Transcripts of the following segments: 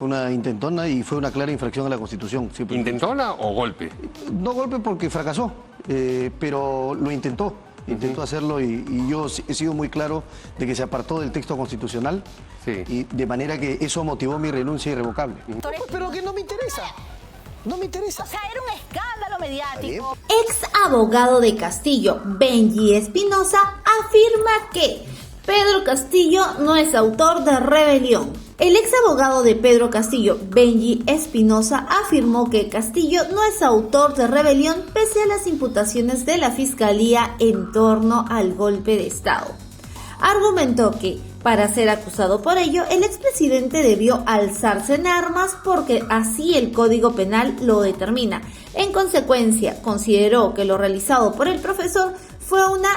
Una intentona y fue una clara infracción a la Constitución. Siempre. ¿Intentona o golpe? No golpe porque fracasó, pero lo intentó. Intentó hacerlo y yo he sido muy claro de que se apartó del texto constitucional y de manera que eso motivó mi renuncia irrevocable. Pero que no me interesa. No me interesa. O sea, era un escándalo mediático. Ex abogado de Castillo, Benji Espinosa, afirma que Pedro Castillo no es autor de rebelión. El ex abogado de Pedro Castillo, Benji Espinosa, afirmó que Castillo no es autor de rebelión pese a las imputaciones de la Fiscalía en torno al golpe de Estado. Argumentó que, para ser acusado por ello, el expresidente debió alzarse en armas porque así el Código Penal lo determina. En consecuencia, consideró que lo realizado por el profesor fue una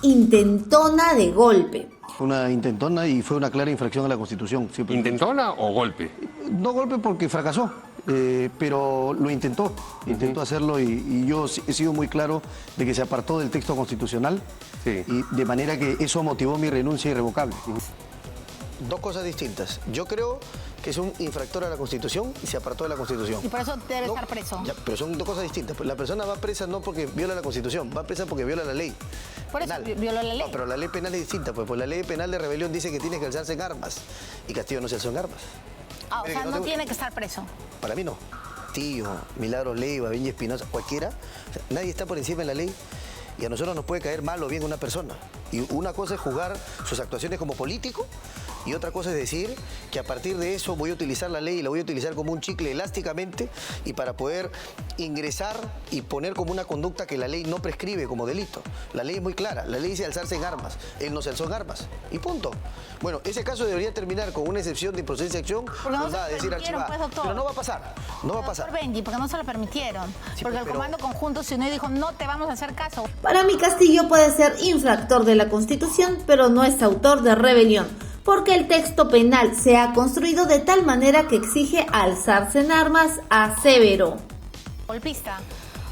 intentona de golpe. Una intentona y fue una clara infracción a la Constitución. Siempre. ¿Intentona o golpe? No golpe porque fracasó, pero lo intentó. Intentó hacerlo y yo he sido muy claro de que se apartó del texto constitucional y de manera que eso motivó mi renuncia irrevocable. Dos cosas distintas. Yo creo que es un infractor a la Constitución y se apartó de la Constitución. Y por eso debe estar preso. Ya, pero son dos cosas distintas. La persona va presa no porque viola la Constitución, va presa porque viola la ley. Por eso penal. violó la ley. No, pero la ley penal es distinta, pues la ley penal de rebelión dice que tiene que alzarse en armas. Y Castillo no se alzó en armas. Ah, o sea, no tiene que estar preso. Para mí no. Tío, Milagros Leiva, Benji Espinosa, cualquiera. O sea, nadie está por encima de la ley. Y a nosotros nos puede caer mal o bien una persona. Y una cosa es juzgar sus actuaciones como político y otra cosa es decir que a partir de eso voy a utilizar la ley y la voy a utilizar como un chicle elásticamente y para poder ingresar y poner como una conducta que la ley no prescribe como delito. La ley es muy clara, la ley dice alzarse en armas. Él no se alzó en armas y punto. Bueno, ese caso debería terminar con una excepción de improcedencia de acción, no se decir archivada. pues, doctor. Pero no va a pasar, no va a pasar. Doctor Benji, porque no se lo permitieron. Sí, porque pero- el comando conjunto se unió y dijo, no te vamos a hacer caso. Para mí Castillo puede ser infractor de la Constitución, pero no es autor de rebelión, porque el texto penal se ha construido de tal manera que exige alzarse en armas, aseveró. Golpista.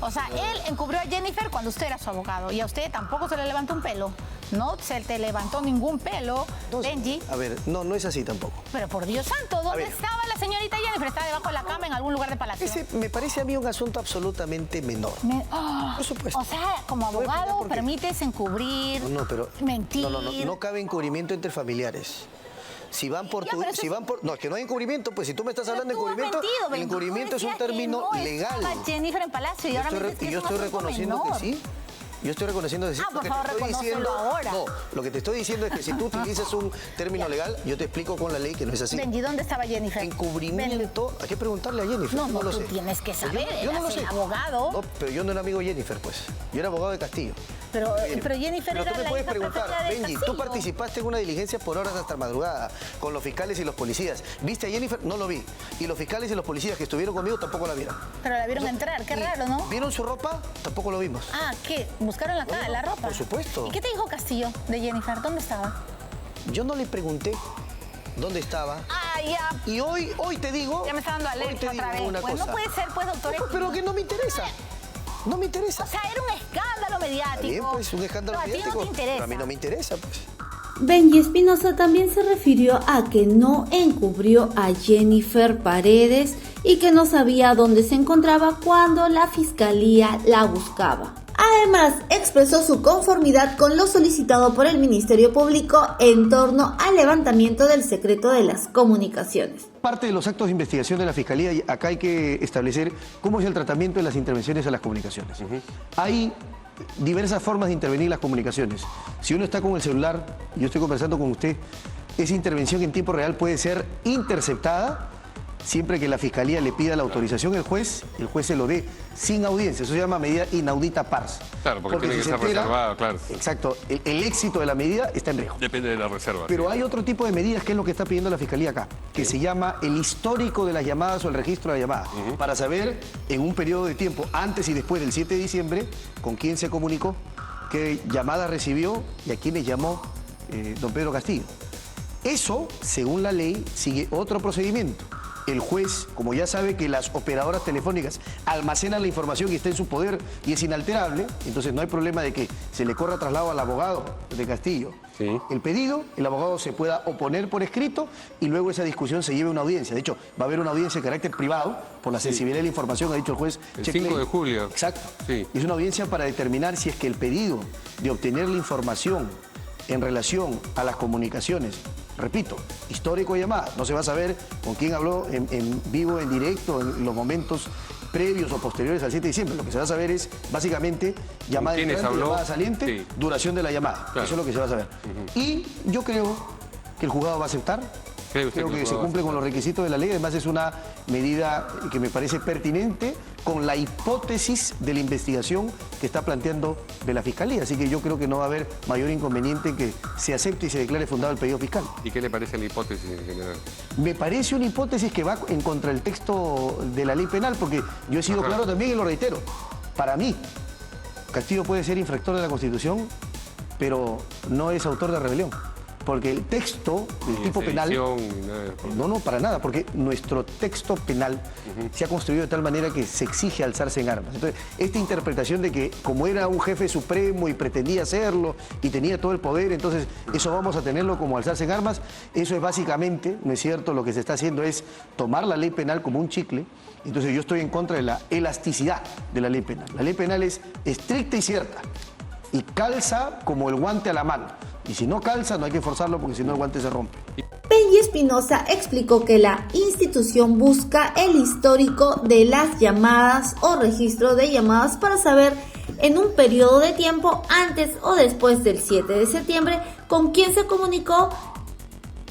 O sea, él encubrió a Jennifer cuando usted era su abogado y a usted tampoco se le levantó un pelo. No se te levantó ningún pelo, Entonces, Benji. a ver, no es así tampoco. Pero por Dios santo, ¿dónde ver. estaba la señorita Jennifer? ¿Estaba debajo de la cama en algún lugar de palacio? Ese me parece a mí un asunto absolutamente menor. Por supuesto. O sea, como Voy a explicar abogado por qué. permites encubrir, No, pero mentir. no cabe encubrimiento entre familiares. Si van por Ya, tu, pero eso si es- van por, no, es que no hay encubrimiento, pues si tú me estás hablando de Tú has encubrimiento, mentido, el Benji. encubrimiento Tú es un decías que término no legal. estaba Jennifer en palacio y ahora me dices que Y yo es un estoy asunto reconociendo menor. que sí. Yo estoy reconociendo que sí. Ah, por Lo que favor, te estoy reconócelo diciendo, ahora. no, lo que te estoy diciendo es que si tú utilizas un término legal, yo te explico con la ley que no es así. Benji, ¿dónde estaba Jennifer? Encubrimiento, hay que preguntarle a Jennifer. No, lo tú sé. tienes que Yo saber, yo no lo eras sé. el abogado. No, pero yo no era amigo de Jennifer, pues. Yo era abogado de Castillo. Pero Jennifer Pero era tú me la puedes hija preguntar, perfecta de Benji, tú Castillo. participaste en una diligencia por horas hasta madrugada con los fiscales y los policías. ¿Viste a Jennifer? No lo vi. Y los fiscales y los policías que estuvieron conmigo tampoco la vieron. Pero la vieron entrar, qué raro, ¿no? ¿Vieron su ropa? Tampoco lo vimos. Ah, ¿qué? ¿Buscaron la ropa? Por supuesto. ¿Y qué te dijo Castillo de Jennifer? ¿Dónde estaba? Yo no le pregunté dónde estaba. Ah, ya. Y hoy te digo... Ya me está dando hoy te alergia digo otra vez. una Pues cosa. no puede ser, pues, doctor. Pero que no me interesa. No me interesa. O sea, era un escándalo mediático. Está bien, pues, un escándalo Pero a ti mediático. no te interesa. Pero a mí no me interesa, pues. Benji Espinosa también se refirió a que no encubrió a Jennifer Paredes y que no sabía dónde se encontraba cuando la fiscalía la buscaba. Además, expresó su conformidad con lo solicitado por el Ministerio Público en torno al levantamiento del secreto de las comunicaciones. Parte de los actos de investigación de la Fiscalía, y acá hay que establecer cómo es el tratamiento de las intervenciones a las comunicaciones. Hay diversas formas de intervenir en las comunicaciones. Si uno está con el celular, yo estoy conversando con usted, esa intervención en tiempo real puede ser interceptada siempre que la Fiscalía le pida la autorización al juez, el juez se lo dé sin audiencia. Eso se llama medida inaudita pars. Claro, porque tiene que si ser se entera, reservada, claro. Exacto, el éxito de la medida está en riesgo. Depende de la reserva. Pero hay otro tipo de medidas que es lo que está pidiendo la Fiscalía acá, que se llama el histórico de las llamadas o el registro de las llamadas, para saber en un periodo de tiempo, antes y después del 7 de diciembre, con quién se comunicó, qué llamadas recibió y a quiénes llamó don Pedro Castillo. Eso, según la ley, sigue otro procedimiento. el juez, como ya sabe que las operadoras telefónicas almacenan la información y está en su poder y es inalterable, entonces no hay problema de que se le corra traslado al abogado de Castillo. Sí. El pedido, el abogado se pueda oponer por escrito y luego esa discusión se lleve a una audiencia. De hecho, va a haber una audiencia de carácter privado por la sensibilidad de la información, ha dicho el juez. El Checkley. 5 de julio. Exacto. Sí. Es una audiencia para determinar si es que el pedido de obtener la información en relación a las comunicaciones, repito, histórico de llamada, no se va a saber con quién habló en vivo, en directo, en los momentos previos o posteriores al 7 de diciembre. Lo que se va a saber es, básicamente, llamada ¿Quiénes entrante, habló? llamada saliente, Sí. duración de la llamada. Claro. Eso es lo que se va a saber. Y yo creo que el juzgado va a aceptar. ¿Cree usted Creo que el que se juzgado va a cumple con los requisitos de la ley. Además, es una medida que me parece pertinente con la hipótesis de la investigación que está planteando de la Fiscalía. Así que yo creo que no va a haber mayor inconveniente en que se acepte y se declare fundado el pedido fiscal. ¿Y qué le parece la hipótesis en general? Me parece una hipótesis que va en contra del texto de la ley penal, porque yo he sido Ajá. claro también y lo reitero. Para mí, Castillo puede ser infractor de la Constitución, pero no es autor de rebelión. Porque el texto, el Ni tipo penal... sedición, ni nada de eso. No, para nada, porque nuestro texto penal se ha construido de tal manera que se exige alzarse en armas. Entonces, esta interpretación de que como era un jefe supremo y pretendía hacerlo y tenía todo el poder, entonces eso vamos a tenerlo como alzarse en armas, eso es básicamente, ¿no es cierto? Lo que se está haciendo es tomar la ley penal como un chicle. Entonces yo estoy en contra de la elasticidad de la ley penal. La ley penal es estricta y cierta y calza como el guante a la mano. Y si no calza, no hay que forzarlo porque si no el guante se rompe. Benji Espinosa explicó que la institución busca el histórico de las llamadas o registro de llamadas para saber en un periodo de tiempo antes o después del 7 de septiembre con quién se comunicó,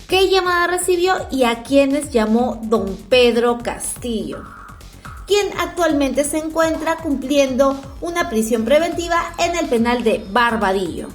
qué llamada recibió y a quiénes llamó don Pedro Castillo, quien actualmente se encuentra cumpliendo una prisión preventiva en el penal de Barbadillo.